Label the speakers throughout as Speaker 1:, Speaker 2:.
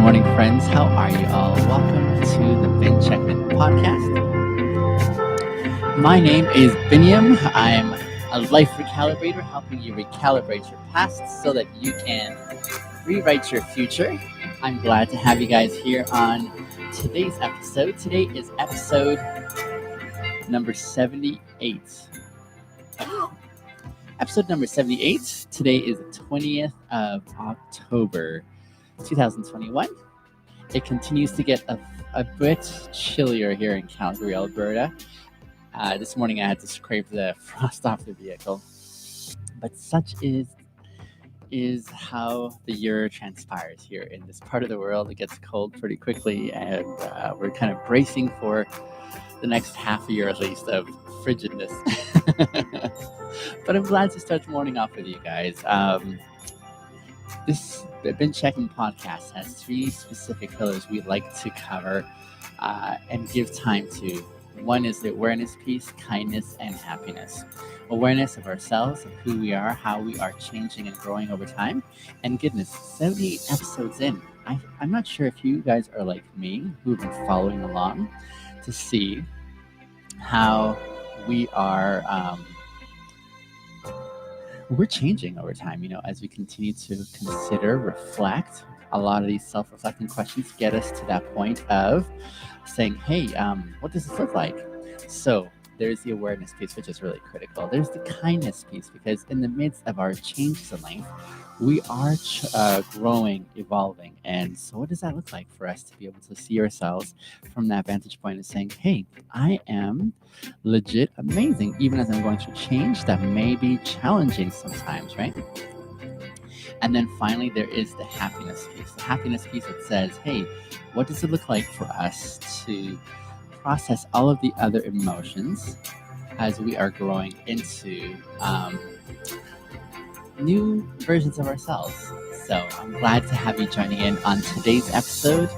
Speaker 1: morning, friends. How are you all? Welcome to the Checkin In podcast. My name is Biniam. I'm a life recalibrator, helping you recalibrate your past so that you can rewrite your future. I'm glad to have you guys here on today's episode. Today is episode number 78. Episode number 78. Today is the 20th of October, 2021. It continues to get a bit chillier here in Calgary, Alberta. This morning I had to scrape the frost off the vehicle. But such is how the year transpires here in this part of the world. It gets cold pretty quickly, and we're kind of bracing for the next half a year at least of frigidness. But I'm glad to start the morning off with you guys. This Been Checking podcast has three specific pillars we'd like to cover and give time to. One is the awareness piece, kindness, and happiness. Awareness of ourselves, of who we are, how we are changing and growing over time. And goodness, 78 episodes in. I'm not sure if you guys are like me, who've been following along to see how we are we're changing over time, as we continue to consider, reflect. A lot of these self-reflecting questions get us to that point of saying, hey, what does this look like? So there's the awareness piece, which is really critical. There's the kindness piece, because in the midst of our changes in life, we are growing, evolving. And so what does that look like for us to be able to see ourselves from that vantage point and saying, hey, I am legit amazing, even as I'm going through change that may be challenging sometimes, right? And then finally, there is the happiness piece. The happiness piece that says, hey, what does it look like for us to process all of the other emotions as we are growing into new versions of ourselves? So I'm glad to have you joining in on today's episode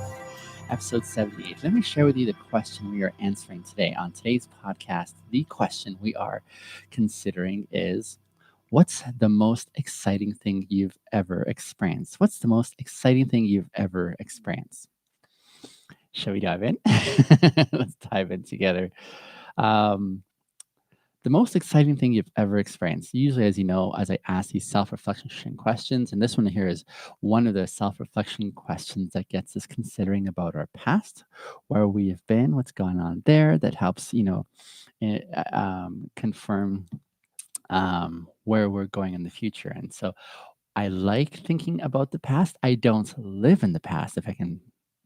Speaker 1: 78. Let me share with you the question we are answering today on today's podcast. The question we are considering is, what's the most exciting thing you've ever experienced? What's the most exciting thing you've ever experienced? Shall we dive in? Let's dive in together. The most exciting thing you've ever experienced. Usually, as you know, as I ask these self-reflection questions, and this one here is one of the self-reflection questions that gets us considering about our past, where we have been, what's going on there, that helps, confirm where we're going in the future. And so I like thinking about the past. I don't live in the past, if I can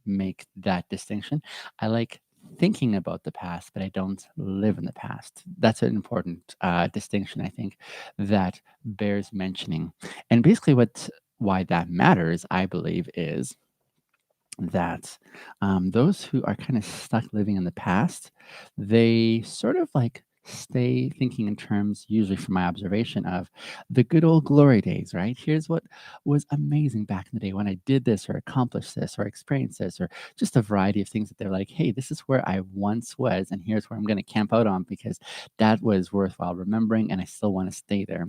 Speaker 1: make that distinction. I like thinking about the past, but I don't live in the past. That's an important distinction, I think, that bears mentioning. And basically why that matters, I believe, is that those who are kind of stuck living in the past, they sort of like stay thinking in terms, usually from my observation, of the good old glory days, right? Here's what was amazing back in the day when I did this or accomplished this or experienced this, or just a variety of things that they're like, hey, this is where I once was, and here's where I'm going to camp out on because that was worthwhile remembering, and I still want to stay there.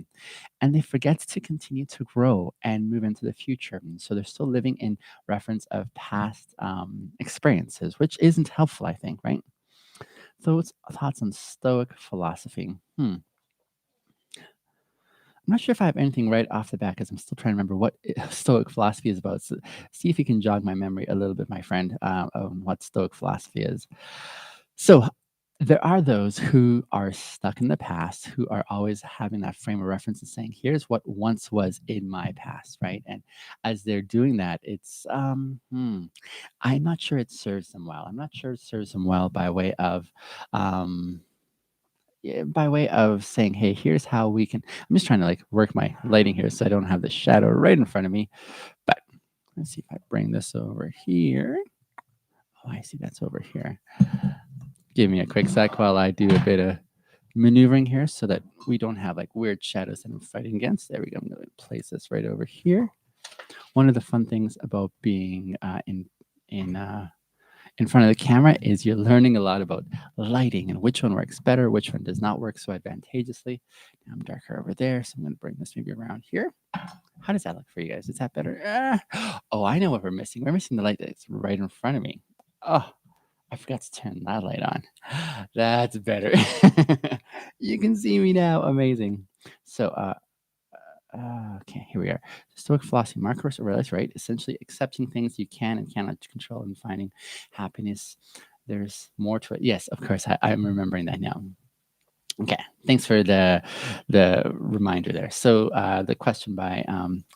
Speaker 1: And they forget to continue to grow and move into the future. And so they're still living in reference of past experiences, which isn't helpful, I think, right? Thoughts on Stoic philosophy. I'm not sure if I have anything right off the bat because I'm still trying to remember what Stoic philosophy is about. So see if you can jog my memory a little bit, my friend, on what Stoic philosophy is. So there are those who are stuck in the past, who are always having that frame of reference and saying, here's what once was in my past, right? And as they're doing that, it's, I'm not sure it serves them well. I'm not sure it serves them well um, by way of saying, hey, here's how we can. I'm just trying to like work my lighting here so I don't have the shadow right in front of me. But let's see if I bring this over here. Oh, I see that's over here. Give me a quick sec while I do a bit of maneuvering here so that we don't have like weird shadows that I'm fighting against. There we go. I'm going to place this right over here. One of the fun things about being in front of the camera is you're learning a lot about lighting and which one works better, which one does not work so advantageously. Now I'm darker over there, so I'm going to bring this maybe around here. How does that look for you guys? Is that better? Oh, I know what we're missing. We're missing the light that's right in front of me. Oh, I forgot to turn that light on. That's better. You can see me now. Amazing. So, okay, here we are. Stoic philosophy, Marcus Aurelius, right? Essentially accepting things you can and cannot control and finding happiness. There's more to it. Yes, of course. I'm remembering that now. Okay, thanks for the reminder there. So the question by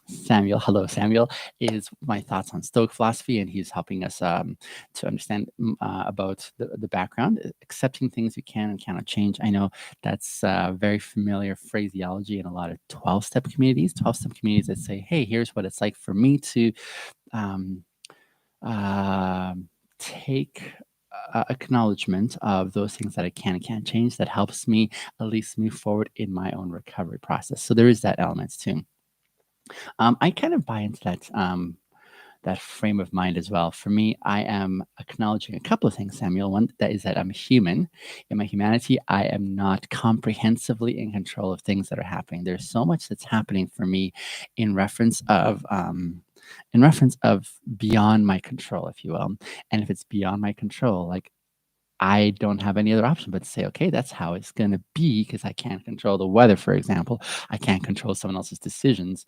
Speaker 1: Samuel, hello Samuel, is my thoughts on Stoic philosophy, and he's helping us to understand about the background, accepting things you can and cannot change. I know that's very familiar phraseology in a lot of 12-step communities. 12-step communities that say, "Hey, here's what it's like for me to." Um, take acknowledgement of those things that I can and can't change that helps me at least move forward in my own recovery process. So there is that element too. I kind of buy into that frame of mind as well. For me, I am acknowledging a couple of things, Samuel. One, that is that I'm human. In my humanity, I am not comprehensively in control of things that are happening. There's so much that's happening for me in reference of beyond my control, if you will. And if it's beyond my control, like I don't have any other option but to say, okay, that's how it's going to be because I can't control the weather, for example. I can't control someone else's decisions.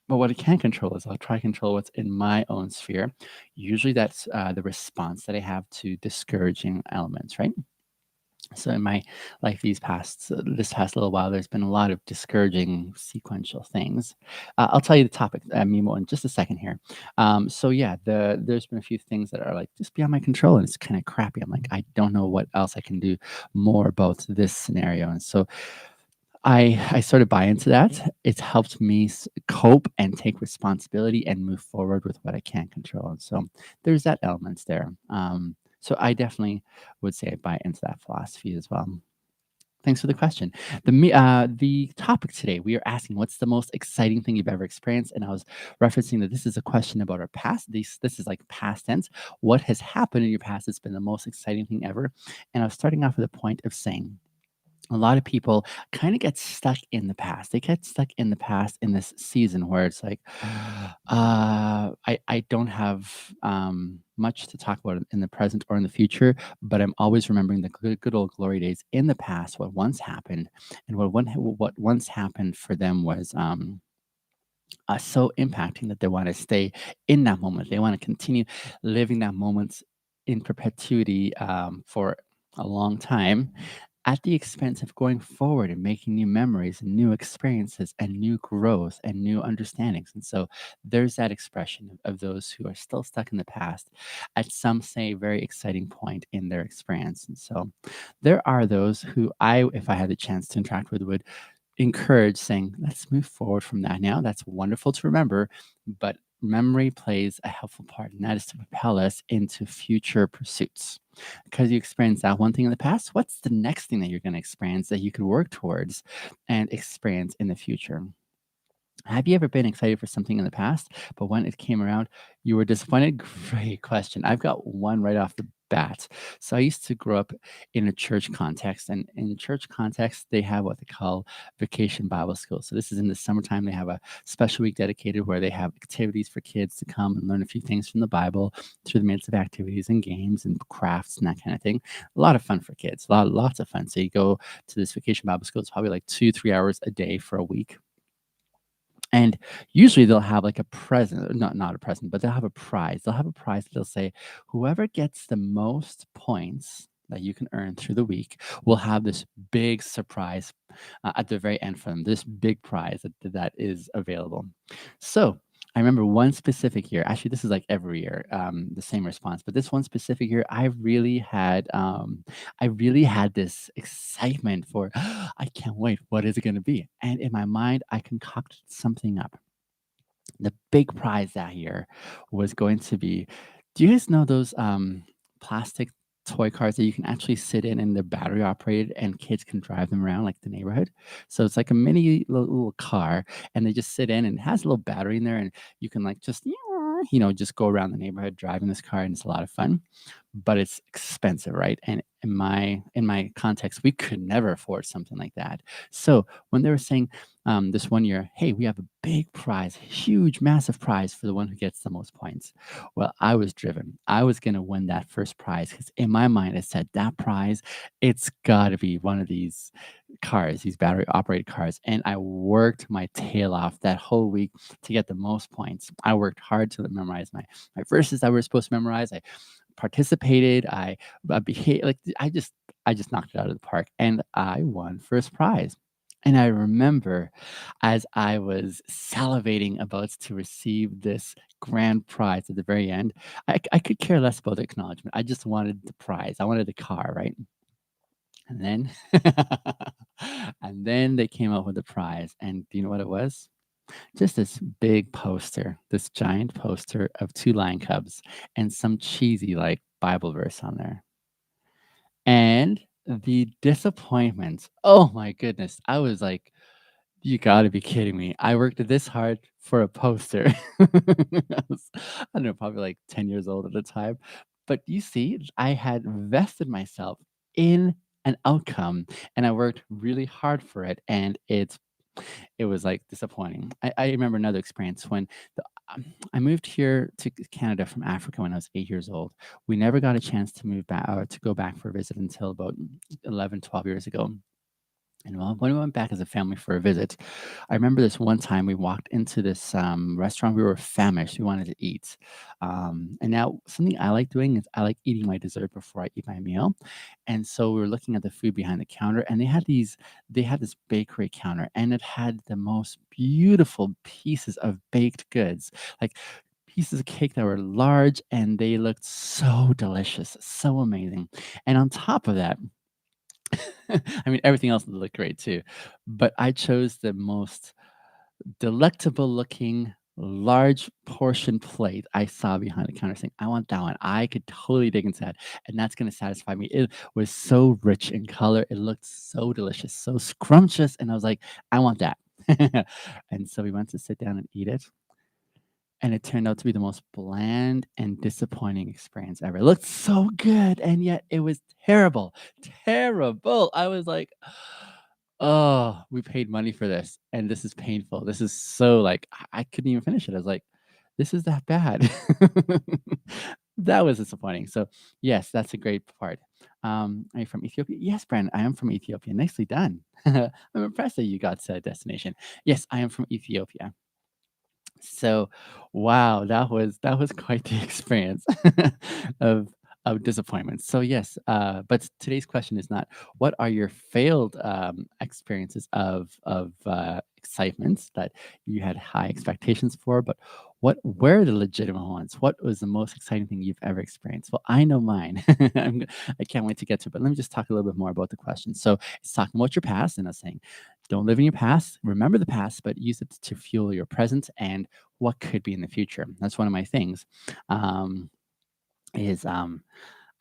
Speaker 1: But what I can control is I'll try to control what's in my own sphere. Usually that's the response that I have to discouraging elements, right? So in my life, this past little while, there's been a lot of discouraging sequential things. I'll tell you the topic, Mimo, in just a second here. So yeah, there's been a few things that are like just beyond my control, and it's kind of crappy. I'm like, I don't know what else I can do more about this scenario, and so I sort of buy into that. It's helped me cope and take responsibility and move forward with what I can't control. And so there's that elements there. So I definitely would say I buy into that philosophy as well. Thanks for the question. The topic today, we are asking what's the most exciting thing you've ever experienced, and I was referencing that this is a question about our past. This is like past tense. What has happened in your past that's been the most exciting thing ever? And I was starting off with a point of saying a lot of people kind of get stuck in the past. They get stuck in the past in this season where it's like, I don't have much to talk about in the present or in the future, but I'm always remembering the good old glory days in the past, what once happened, and what once happened for them was so impacting that they want to stay in that moment. They want to continue living that moment in perpetuity for a long time at the expense of going forward and making new memories and new experiences and new growth and new understandings. And so there's that expression of those who are still stuck in the past at some say very exciting point in their experience. And so there are those who if I had the chance to interact with, would encourage saying, let's move forward from that now. That's wonderful to remember, but memory plays a helpful part, and that is to propel us into future pursuits. Because you experienced that one thing in the past, what's the next thing that you're going to experience that you could work towards and experience in the future? Have you ever been excited for something in the past, but when it came around, you were disappointed? Great question. I've got one right off the bat. So I used to grow up in a church context, and in church context, they have what they call vacation Bible school. So this is in the summertime. They have a special week dedicated where they have activities for kids to come and learn a few things from the Bible through the midst of activities and games and crafts and that kind of thing. A lot of fun for kids. Lots of fun. So you go to this vacation Bible school. It's probably like 2-3 hours a day for a week, and usually they'll have like a present, not a present, but they'll have a prize. They'll have a prize that they'll say, whoever gets the most points that you can earn through the week will have this big surprise at the very end for them, this big prize that is available. So I remember one specific year, actually, this is like every year, the same response, but this one specific year, I really had this excitement for, I can't wait. What is it going to be? And in my mind, I concocted something up. The big prize that year was going to be, do you guys know those plastic toy cars that you can actually sit in and they're battery operated and kids can drive them around like the neighborhood? So it's like a mini little car and they just sit in and it has a little battery in there and you can like just just go around the neighborhood driving this car and it's a lot of fun, but it's expensive, right? And in my context, we could never afford something like that. So when they were saying this one year, hey, we have a big prize, huge, massive prize for the one who gets the most points. Well, I was driven. I was going to win that first prize because in my mind, I said that prize, it's got to be one of these cars, these battery operated cars. And I worked my tail off that whole week to get the most points. I worked hard to memorize my verses that we were supposed to memorize. I participated. I behaved like I just knocked it out of the park, and I won first prize. And I remember as I was salivating about to receive this grand prize at the very end, I could care less about the acknowledgement. I just wanted the prize. I wanted the car, right? And then, and then they came up with the prize. And do you know what it was? Just this big poster, this giant poster of two lion cubs and some cheesy like Bible verse on there. And the disappointment, oh my goodness. I was like, you gotta be kidding me. I worked this hard for a poster. I don't know, probably like 10 years old at the time. But you see, I had vested myself in an outcome and I worked really hard for it. And it was like disappointing. I remember another experience when I moved here to Canada from Africa when I was 8 years old. We never got a chance to move back or to go back for a visit until about 11, 12 years ago. And well, when we went back as a family for a visit, I remember this one time we walked into this restaurant. We were famished. We wanted to eat. And now, something I like doing is I like eating my dessert before I eat my meal. And so we were looking at the food behind the counter, and they had this bakery counter, and it had the most beautiful pieces of baked goods, like pieces of cake that were large, and they looked so delicious, so amazing. And on top of that, I mean, everything else looked great too, but I chose the most delectable looking large portion plate I saw behind the counter saying, I want that one. I could totally dig into that. And that's going to satisfy me. It was so rich in color. It looked so delicious, so scrumptious. And I was like, I want that. And so we went to sit down and eat it. And it turned out to be the most bland and disappointing experience ever. It looked so good, and yet it was terrible, terrible. I was like, "Oh, we paid money for this, and this is painful. This is so like I couldn't even finish it." I was like, "This is that bad." That was disappointing. So, yes, that's a great part. Are you from Ethiopia? Yes, Brandon, I am from Ethiopia. Nicely done. I'm impressed that you got to that destination. Yes, I am from Ethiopia. So, wow, that was quite the experience of of disappointment. So yes, but today's question is not what are your failed experiences of excitements that you had high expectations for, but what were the legitimate ones? What was the most exciting thing you've ever experienced? Well, I know mine. I can't wait to get to it, but let me just talk a little bit more about the question. So it's talking about your past, and I was saying, don't live in your past. Remember the past, but use it to fuel your present and what could be in the future. That's one of my things. Um, is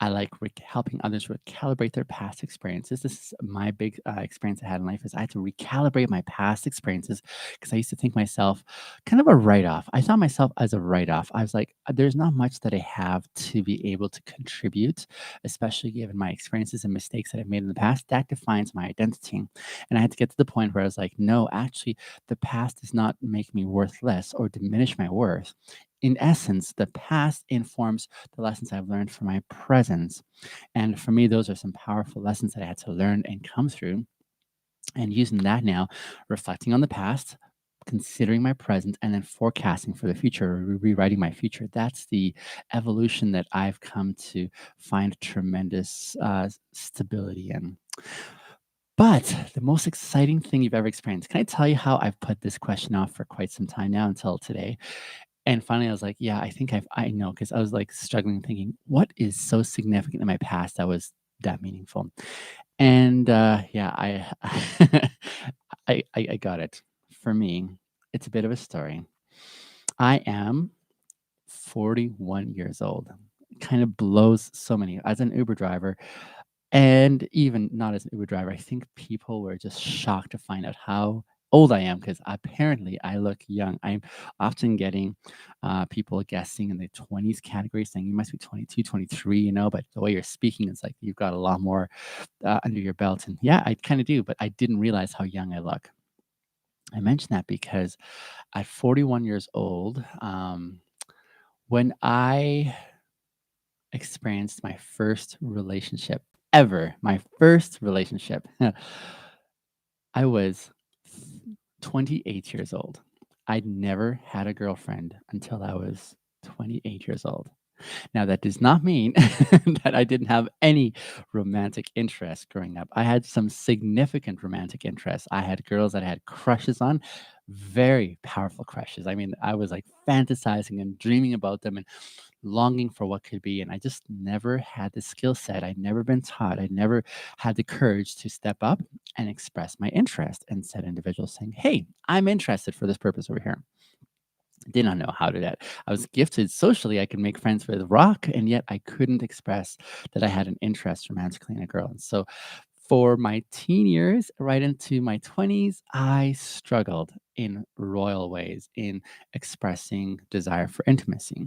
Speaker 1: I like helping others recalibrate their past experiences. This is my big experience I had in life is I had to recalibrate my past experiences because I used to think myself kind of a write-off. I saw myself as a write-off. I was like, there's not much that I have to be able to contribute, especially given my experiences and mistakes that I've made in the past. That defines my identity. And I had to get to the point where I was like, no, actually, the past does not make me worth less or diminish my worth. In essence, the past informs the lessons I've learned from my presence. And for me, those are some powerful lessons that I had to learn and come through. And using that now, reflecting on the past, considering my present, and then forecasting for the future, rewriting my future. That's the evolution that I've come to find tremendous stability in. But the most exciting thing you've ever experienced, can I tell you how I've put this question off for quite some time now until today? And finally, I was like, "Yeah, I think I know," because I was, like, struggling thinking, "What is so significant in my past that was that meaningful?" And, yeah, I got it. For me, it's a bit of a story. I am 41 years old. Kind of blows so many as an Uber driver, and even not as an Uber driver, I think people were just shocked to find out how old I am because apparently I look young. I'm often getting people guessing in the 20s category saying you must be 22, 23, but the way you're speaking is like you've got a lot more under your belt. And yeah, I kind of do, but I didn't realize how young I look. I mention that because at 41 years old, when I experienced my first relationship ever, my first relationship, I was 28 years old. I'd never had a girlfriend until I was 28 years old. Now, that does not mean that I didn't have any romantic interest growing up. I had some significant romantic interests. I had girls that I had crushes on, very powerful crushes. I mean, I was like fantasizing and dreaming about them and longing for what could be. And I just never had the skill set. I'd never been taught. I never had the courage to step up and express my interest and said individuals saying, "Hey, I'm interested for this purpose over here." Did not know how to do that. I was gifted socially. I could make friends with rock, and yet I couldn't express that I had an interest romantically in a girl. And so for my teen years, right into my 20s, I struggled in royal ways in expressing desire for intimacy.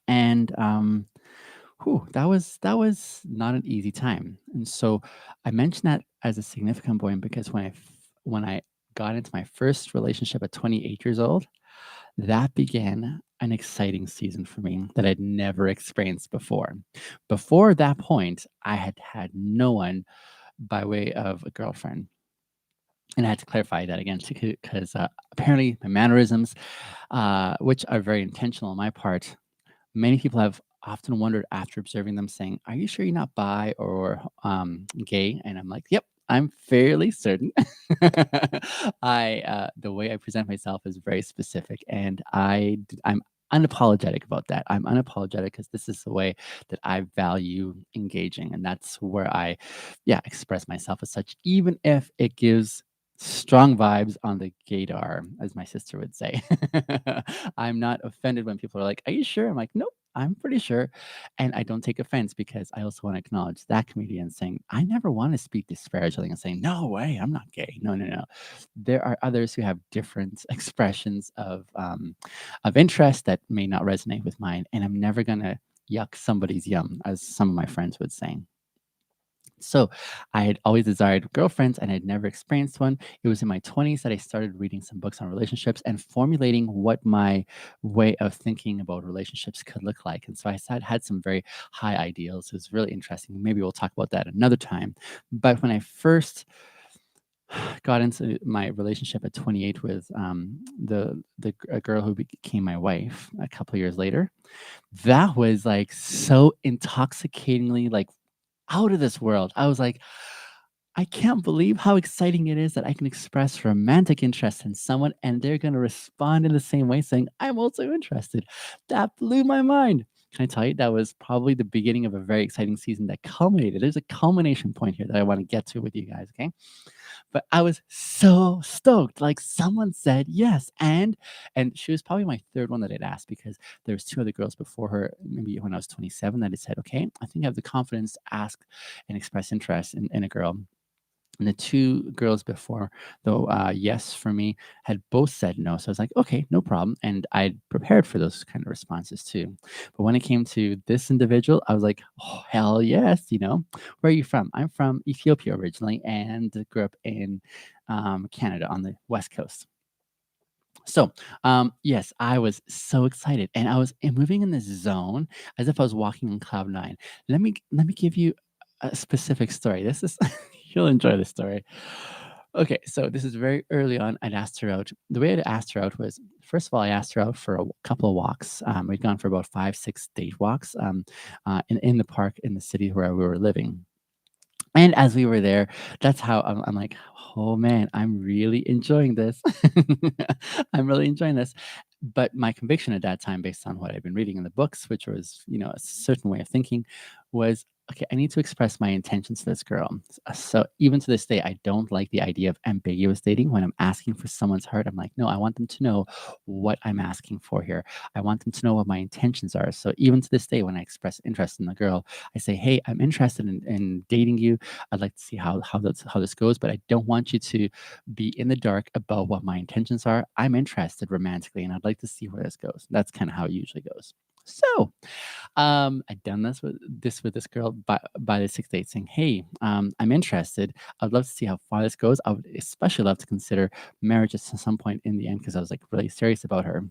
Speaker 1: And that was not an easy time. And so I mentioned that as a significant point because when I got into my first relationship at 28 years old, that began an exciting season for me that I'd never experienced before. Before that point, I had had no one by way of a girlfriend. And I had to clarify that again because apparently my mannerisms, which are very intentional on my part, many people have often wondered after observing them saying, "Are you sure you're not bi or gay?" And I'm like, "Yep, I'm fairly certain." The way I present myself is very specific, and I'm unapologetic about that. I'm unapologetic because this is the way that I value engaging, and that's where I, yeah, express myself as such, even if it gives strong vibes on the gaydar, as my sister would say. I'm not offended when people are like, "Are you sure?" I'm like, "Nope, I'm pretty sure." And I don't take offense because I also want to acknowledge that comedian saying, I never want to speak disparagingly and saying, "No way, I'm not gay." No, no, no. There are others who have different expressions of interest that may not resonate with mine. And I'm never gonna yuck somebody's yum, as some of my friends would say. So I had always desired girlfriends and I had never experienced one. It was in my 20s that I started reading some books on relationships and formulating what my way of thinking about relationships could look like. And so had some very high ideals. It was really interesting. Maybe we'll talk about that another time. But when I first got into my relationship at 28 with a girl who became my wife a couple of years later, that was like so intoxicatingly like out of this world. I was like, I can't believe how exciting it is that I can express romantic interest in someone and they're going to respond in the same way, saying, "I'm also interested." That blew my mind. Can I tell you, that was probably the beginning of a very exciting season that culminated. There's a culmination point here that I want to get to with you guys, okay? But I was so stoked. Like someone said yes. And she was probably my third one that I'd asked because there was two other girls before her, maybe when I was 27, that had said, "Okay, I think I have the confidence to ask and express interest in a girl." And the two girls before, though, yes for me, had both said no. So I was like, okay, no problem. And I'd prepared for those kind of responses too. But when it came to this individual, I was like, oh, hell yes. Where are you from? I'm from Ethiopia originally and grew up in Canada on the West Coast. So, yes, I was so excited, and I was moving in this zone as if I was walking on cloud nine. Let me give you a specific story. This is you'll enjoy this story. Okay, so this is very early on. I'd asked her out. The way I asked her out was first of all, I asked her out for a couple of walks. We'd gone for about 5, 6 date walks in the park in the city where we were living. And as we were there, that's how I'm like, "Oh, man, I'm really enjoying this. I'm really enjoying this." But my conviction at that time, based on what I've been reading in the books, which was, a certain way of thinking, was, "Okay, I need to express my intentions to this girl." So even to this day, I don't like the idea of ambiguous dating. When I'm asking for someone's heart, I'm like, "No, I want them to know what I'm asking for here. I want them to know what my intentions are." So even to this day, when I express interest in the girl, I say, "Hey, I'm interested in dating you. I'd like to see how this goes, but I don't want you to be in the dark about what my intentions are. I'm interested romantically, and I'd like to see where this goes." That's kind of how it usually goes. So I'd done this with this girl by the sixth date, saying, "Hey, I'm interested. I'd love to see how far this goes. I would especially love to consider marriage at some point in the end because I was like really serious about her."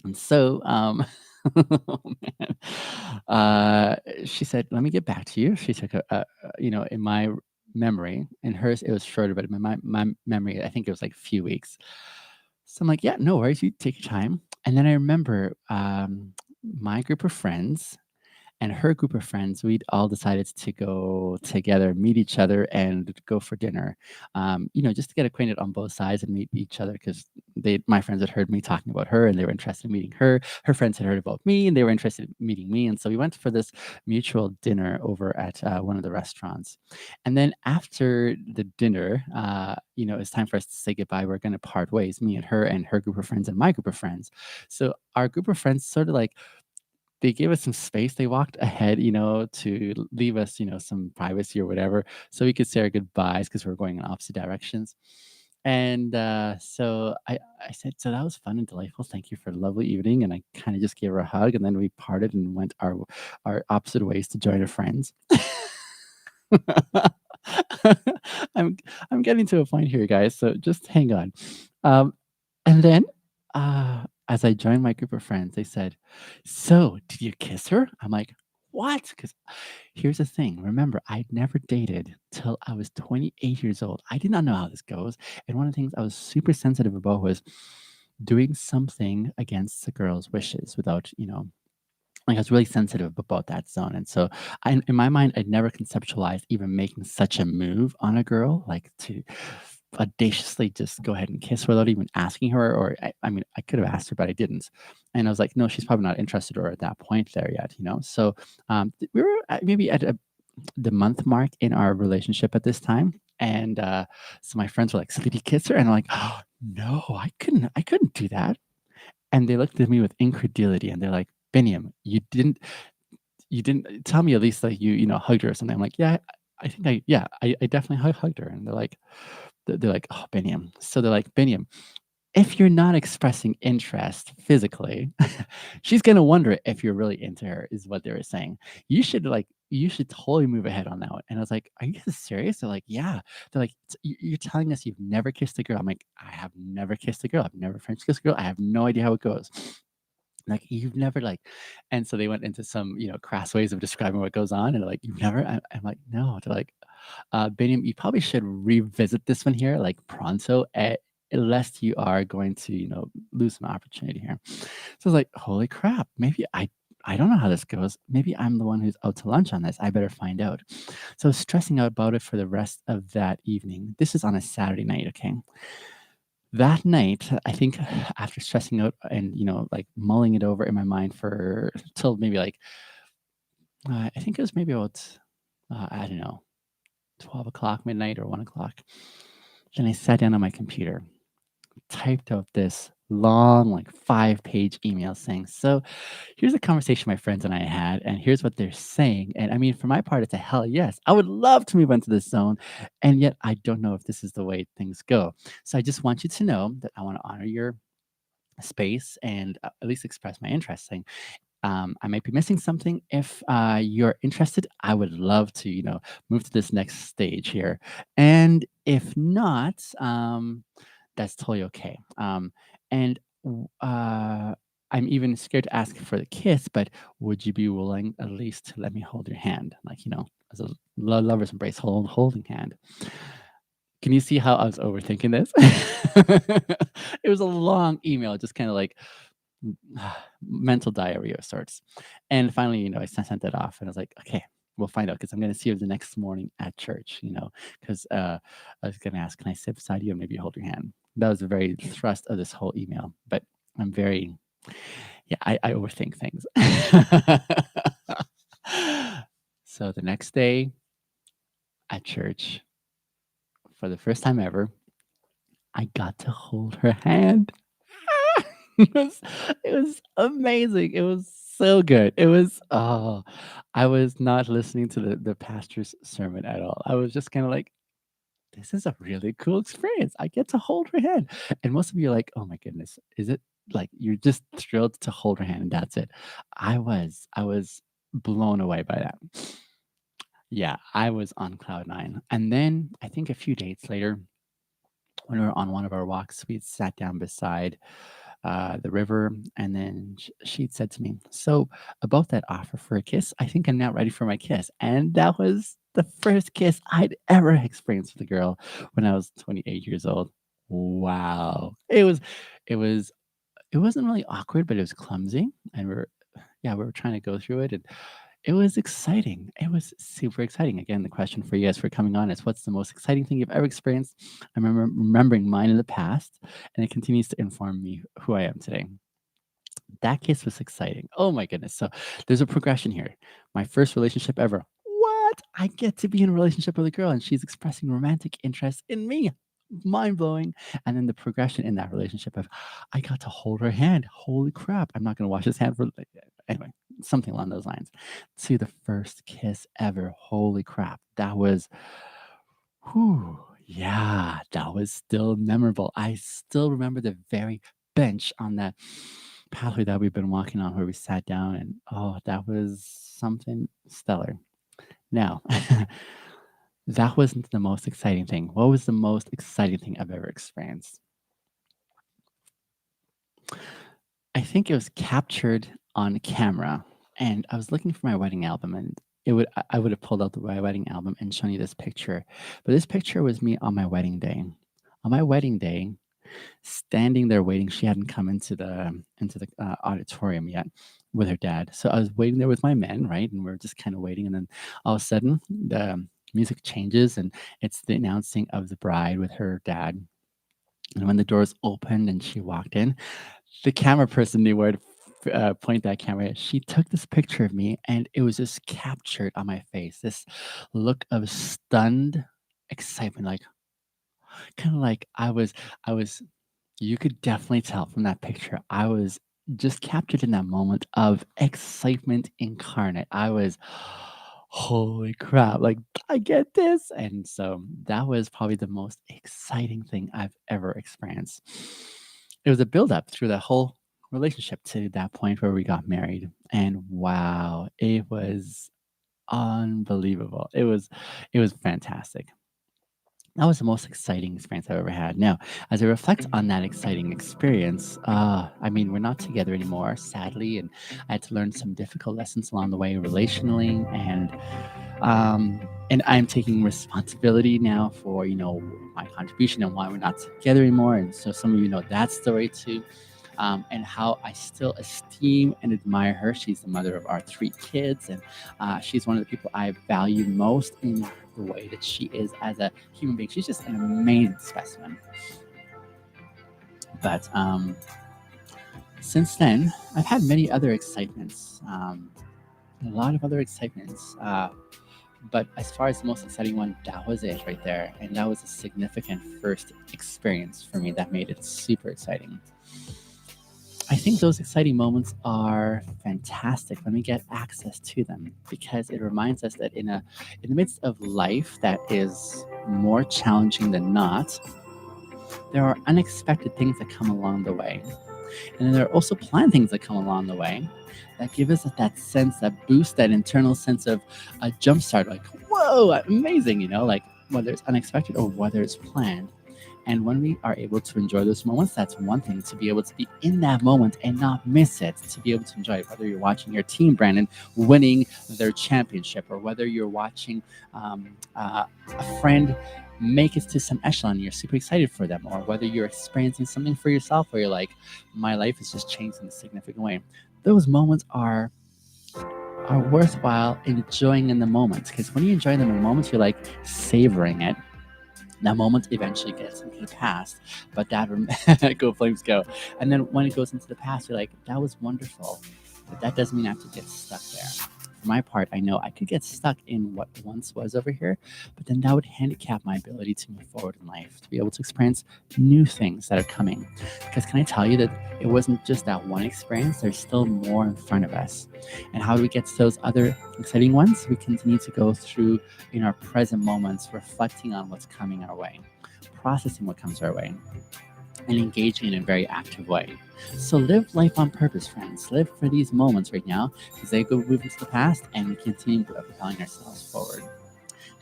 Speaker 1: And so, oh man, she said, "Let me get back to you." She took in my memory, in hers it was shorter, but in my memory, I think it was like a few weeks. So I'm like, "Yeah, no worries. You take your time." And then I remember my group of friends and her group of friends, we'd all decided to go together, meet each other, and go for dinner. Just to get acquainted on both sides and meet each other because my friends had heard me talking about her and they were interested in meeting her. Her friends had heard about me and they were interested in meeting me. And so we went for this mutual dinner over at one of the restaurants. And then after the dinner, it's time for us to say goodbye. We're going to part ways, me and her group of friends and my group of friends. So our group of friends sort of like they gave us some space. They walked ahead, to leave us, some privacy or whatever, so we could say our goodbyes because we are going in opposite directions. And so I said, "So that was fun and delightful. Thank you for a lovely evening." And I kind of just gave her a hug, and then we parted and went our opposite ways to join our friends. I'm I'm getting to a point here, guys. So just hang on. Um, and then, as I joined my group of friends, they said, "So, did you kiss her?" I'm like, "What?" Because here's the thing. Remember, I'd never dated till I was 28 years old. I did not know how this goes. And one of the things I was super sensitive about was doing something against the girl's wishes without, like I was really sensitive about that zone. And so in my mind, I'd never conceptualized even making such a move on a girl, like to audaciously just go ahead and kiss her without even asking her. Or I mean, I could have asked her, but I didn't. And I was like, no, she's probably not interested or at that point there yet. So we were maybe at the month mark in our relationship at this time. And so my friends were like, "So did you kiss her?" And I'm like, "Oh, no, I couldn't do that." And they looked at me with incredulity and they're like, "Biniam, you didn't tell me at least like hugged her or something." I'm like, "Yeah, I definitely hugged her." And they're like, "Oh, Biniam." So they're like, "Biniam, if you're not expressing interest physically, she's gonna wonder if you're really into her," is what they were saying. You should totally move ahead on that one. And I was like, "Are you guys serious?" They're like, "Yeah." They're like, You're telling us you've never kissed a girl." I'm like, "I have never kissed a girl. I've never French kissed a girl. I have no idea how it goes." Like, "You've never like," and so they went into some, crass ways of describing what goes on, and they're like, "You've never?" I'm like, "No." They're like, "Biniam, you probably should revisit this one here, like, pronto, lest you are going to, lose some opportunity here." So I was like, "Holy crap, maybe I don't know how this goes. Maybe I'm the one who's out to lunch on this. I better find out." So I was stressing out about it for the rest of that evening. This is on a Saturday night, okay? That night, I think after stressing out and, like, mulling it over in my mind for till maybe, like, I think it was maybe about, I don't know, 12 o'clock midnight or 1 o'clock. Then I sat down on my computer, typed out this long, like 5-page email saying, "So here's a conversation my friends and I had, and here's what they're saying. And I mean, for my part, it's a hell yes. I would love to move into this zone. And yet I don't know if this is the way things go. So I just want you to know that I want to honor your space and at least express my interest, saying, I might be missing something. If you're interested, I would love to, move to this next stage here. And if not, that's totally okay. And I'm even scared to ask for the kiss, but would you be willing at least to let me hold your hand, like, as a lover's embrace, holding hand? Can you see how I was overthinking this? It was a long email, just kind of like mental diarrhea of sorts. And finally, I sent it off and I was like, "Okay, we'll find out because I'm going to see her the next morning at church, because I was going to ask, can I sit beside you and maybe hold your hand?" That was the very thrust of this whole email. But I'm very, yeah, I overthink things. So the next day at church, for the first time ever, I got to hold her hand. It was it was amazing. It was so good. I was not listening to the pastor's sermon at all. I was just kinda like, "This is a really cool experience. I get to hold her hand." And most of you are like, "Oh my goodness, is it?" like you're just thrilled to hold her hand, and that's it. I was blown away by that. Yeah, I was on cloud nine. And then I think a few dates later, when we were on one of our walks, we sat down beside the river, and then she'd said to me, "So about that offer for a kiss, I think I'm now ready for my kiss." And that was the first kiss I'd ever experienced with a girl when I was 28 years old. Wow, it was, it wasn't really awkward, but it was clumsy, and we were trying to go through it, and it was exciting. It was super exciting. Again, the question for you guys for coming on is, what's the most exciting thing you've ever experienced? I remember remembering mine in the past, and it continues to inform me who I am today. That case was exciting. Oh my goodness. So there's a progression here. My first relationship ever. What? I get to be in a relationship with a girl and she's expressing romantic interest in me. Mind blowing. And then the progression in that relationship of, I got to hold her hand. Holy crap. I'm not going to wash his hand for, anyway, something along those lines. To the first kiss ever. Holy crap. That was, whew, yeah, that was still memorable. I still remember the very bench on that pathway that we've been walking on where we sat down, and oh, that was something stellar. Now, that wasn't the most exciting thing. What was the most exciting thing I've ever experienced? I think it was captured on camera, and I was looking for my wedding album, and I would have pulled out my wedding album and shown you this picture. But this picture was me on my wedding day. On my wedding day, standing there waiting. She hadn't come into the auditorium yet with her dad. So I was waiting there with my men, right? And we're just kind of waiting. And then all of a sudden, the music changes, and it's the announcing of the bride with her dad. And when the doors opened and she walked in, the camera person knew where to point that camera. She took this picture of me, and it was just captured on my face. This look of stunned excitement, like kind of like I was you could definitely tell from that picture, I was just captured in that moment of excitement incarnate. I was, holy crap, like, I get this. And so that was probably the most exciting thing I've ever experienced. It was a buildup through the whole relationship to that point where we got married. And wow, it was unbelievable. It was fantastic. That was the most exciting experience I've ever had. Now, as I reflect on that exciting experience, I mean, we're not together anymore, sadly, and I had to learn some difficult lessons along the way relationally, and I'm taking responsibility now for my contribution and why we're not together anymore. And so some of you know that story too, and how I still esteem and admire her. She's the mother of our three kids, and she's one of the people I value most in the way that she is as a human being. She's just an amazing specimen. But since then, I've had many other excitements, a lot of other excitements. But as far as the most exciting one, that was it right there. And that was a significant first experience for me that made it super exciting. I think those exciting moments are fantastic when we get access to them, because it reminds us that in the midst of life that is more challenging than not, there are unexpected things that come along the way. And then there are also planned things that come along the way that give us that sense, that boost, that internal sense of a jump start, like, whoa, amazing, like whether it's unexpected or whether it's planned. And when we are able to enjoy those moments, that's one thing. To be able to be in that moment and not miss it, to be able to enjoy it, whether you're watching your team, Brandon, winning their championship, or whether you're watching a friend make it to some echelon and you're super excited for them, or whether you're experiencing something for yourself where you're like, my life has just changed in a significant way. Those moments are worthwhile enjoying in the moment, because when you enjoy them in the moments, you're like savoring it. That moment eventually gets into the past, but that go flames go. And then when it goes into the past, you're like, that was wonderful, but that doesn't mean I have to get stuck there. For my part, I know I could get stuck in what once was over here, but then that would handicap my ability to move forward in life, to be able to experience new things that are coming. Because can I tell you that it wasn't just that one experience, there's still more in front of us. And how do we get to those other exciting ones? We continue to go through in our present moments, reflecting on what's coming our way, processing what comes our way. and engaging in a very active way. So live life on purpose, friends. Live for these moments right now because they go move into the past and we continue propelling ourselves forward.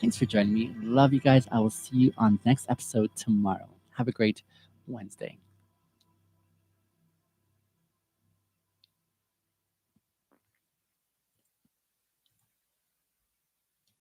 Speaker 1: Thanks for joining me. Love you guys. I will see you on the next episode tomorrow. Have a great Wednesday.